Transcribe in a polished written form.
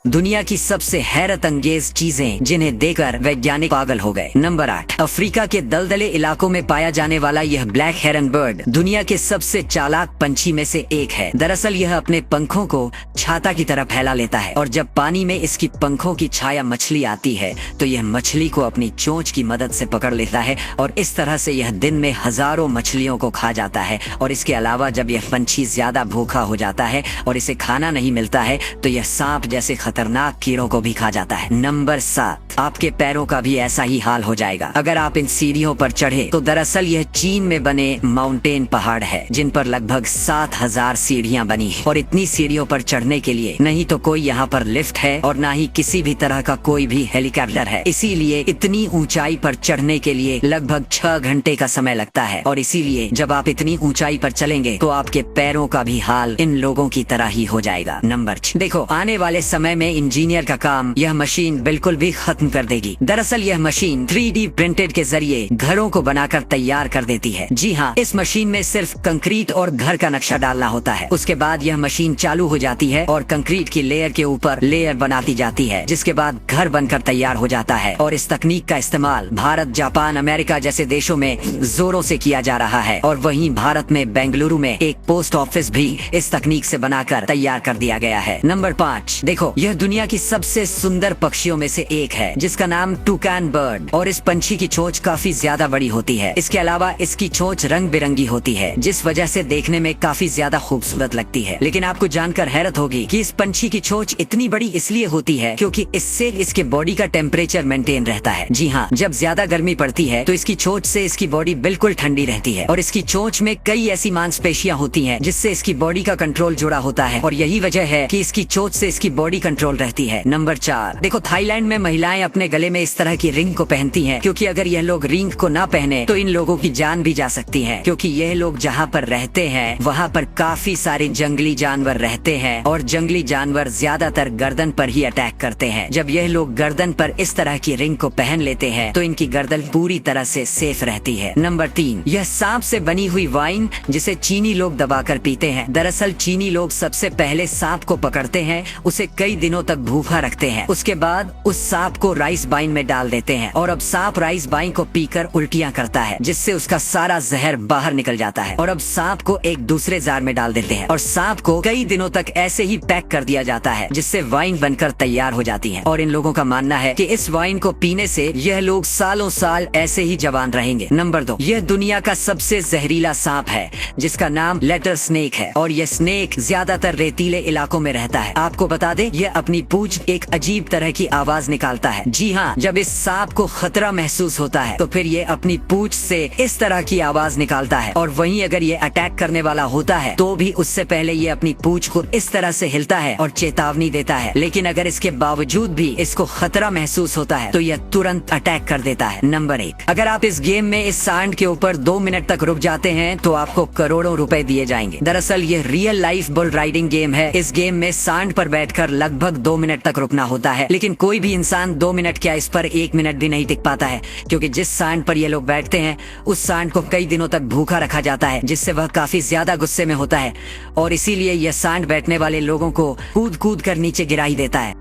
दुनिया की सबसे हैरत अंगेज चीजें जिन्हें देखकर वैज्ञानिक पागल हो गए। नंबर 8, अफ्रीका के दलदले इलाकों में पाया जाने वाला यह ब्लैक हेरन बर्ड दुनिया के सबसे चालाक पंछी में से एक है। दरअसल यह अपने पंखों को छाता की तरह फैला लेता है और जब पानी में इसकी पंखों की छाया मछली आती है तो यह मछली को अपनी चोंच की मदद से पकड़ लेता है और इस तरह से यह दिन में हजारों मछलियों को खा जाता है। और इसके अलावा जब यह पंछी ज्यादा भूखा हो जाता है और इसे खाना नहीं मिलता है तो यह सांप जैसे खतरनाक कीड़ों को भी खा जाता है। नंबर 7, आपके पैरों का भी ऐसा ही हाल हो जाएगा अगर आप इन सीढ़ियों पर चढ़े तो दरअसल यह चीन में बने माउंटेन पहाड़ है जिन पर लगभग 7000 सीढ़ियां बनी है और इतनी सीढ़ियों पर चढ़ने के लिए नहीं तो कोई यहाँ पर लिफ्ट है और ना ही किसी भी तरह का कोई भी हेलीकॉप्टर है। इसीलिए इतनी ऊंचाई पर चढ़ने के लिए लगभग 6 घंटे का समय लगता है और इसीलिए जब आप इतनी ऊंचाई पर चलेंगे तो आपके पैरों का भी हाल इन लोगों की तरह ही हो जाएगा। नंबर 6, देखो आने वाले समय में इंजीनियर का काम यह मशीन बिल्कुल भी खत्म कर देगी। दरअसल यह मशीन 3D प्रिंटेड के जरिए घरों को बनाकर तैयार कर देती है। जी हाँ, इस मशीन में सिर्फ कंक्रीट और घर का नक्शा डालना होता है। उसके बाद यह मशीन चालू हो जाती है और कंक्रीट की लेयर के ऊपर लेयर बनाती जाती है जिसके बाद घर बनकर तैयार हो जाता है। और इस तकनीक का इस्तेमाल भारत, जापान, अमेरिका जैसे देशों में जोरों से किया जा रहा है और वहीं भारत में बेंगलुरु में एक पोस्ट ऑफिस भी इस तकनीक से बनाकर तैयार कर दिया गया है। नंबर 5, देखो यह दुनिया की सबसे सुंदर पक्षियों में से एक है जिसका नाम टूकान बर्ड और इस पंछी की चोंच काफी ज्यादा बड़ी होती है। इसके अलावा इसकी चोंच रंग बिरंगी होती है जिस वजह से देखने में काफी ज्यादा खूबसूरत लगती है। लेकिन आपको जानकर हैरत होगी कि इस पंछी की चोंच इतनी बड़ी इसलिए होती है क्योंकि इससे इसके बॉडी का टेम्परेचर मेंटेन रहता है। जी हाँ, जब ज्यादा गर्मी पड़ती है तो इसकी चोंच से इसकी बॉडी बिल्कुल ठंडी रहती है और इसकी चोंच में कई ऐसी मांसपेशियां होती हैं जिससे इसकी बॉडी का कंट्रोल जुड़ा होता है और यही वजह है कि इसकी चोंच से इसकी बॉडी कंट्रोल रहती है। नंबर 4, देखो थाईलैंड में महिलाएं अपने गले में इस तरह की रिंग को पहनती हैं क्योंकि अगर यह लोग रिंग को ना पहने तो इन लोगों की जान भी जा सकती है क्योंकि यह लोग जहाँ पर रहते हैं वहाँ पर काफी सारे जंगली जानवर रहते हैं और जंगली जानवर ज्यादातर गर्दन पर ही अटैक करते हैं। जब यह लोग गर्दन पर इस तरह की रिंग को पहन लेते हैं तो इनकी गर्दन पूरी तरह से सेफ रहती है। नंबर 3, यह सांप से बनी हुई वाइन जिसे चीनी लोग दबाकर पीते हैं। दरअसल चीनी लोग सबसे पहले सांप को पकड़ते हैं, उसे कई दिनों तक भूखा रखते हैं, उसके बाद उस सांप को राइस बाइन में डाल देते हैं और अब सांप राइस बाइन को पीकर उल्टियां करता है जिससे उसका सारा जहर बाहर निकल जाता है और अब सांप को एक दूसरे जार में डाल देते हैं और सांप को कई दिनों तक ऐसे ही पैक कर दिया जाता है जिससे वाइन बनकर तैयार हो जाती है और इन लोगों का मानना है कि इस वाइन को पीने से यह लोग सालों साल ऐसे ही जवान रहेंगे। नंबर 2, यह दुनिया का सबसे जहरीला सांप है जिसका नाम लेटर स्नेक है और यह स्नेक ज्यादातर रेतीले इलाकों में रहता है। आपको बता दें यह अपनी पूंछ एक अजीब तरह की आवाज निकालता है। जी हाँ, जब इस सांप को खतरा महसूस होता है तो फिर ये अपनी पूंछ से इस तरह की आवाज निकालता है और वहीं अगर ये अटैक करने वाला होता है तो भी उससे पहले ये अपनी पूंछ को इस तरह से हिलता है और चेतावनी देता है। लेकिन अगर इसके बावजूद भी इसको खतरा महसूस होता है तो यह तुरंत अटैक कर देता है। नंबर 1, अगर आप इस गेम में इस सांड के ऊपर 2 मिनट तक रुक जाते हैं तो आपको करोड़ों रुपए दिए जाएंगे। दरअसल यह real life bull riding game है। इस गेम में सांड पर बैठकर लगभग 2 मिनट तक रुकना होता है लेकिन कोई भी इंसान 2 मिनट क्या इस पर 1 मिनट भी नहीं टिक पाता है क्योंकि जिस सांड पर ये लोग बैठते हैं उस सांड को कई दिनों तक भूखा रखा जाता है जिससे वह काफी ज्यादा गुस्से में होता है और इसीलिए यह सांड बैठने वाले लोगों को कूद कूद कर नीचे गिरा ही देता है।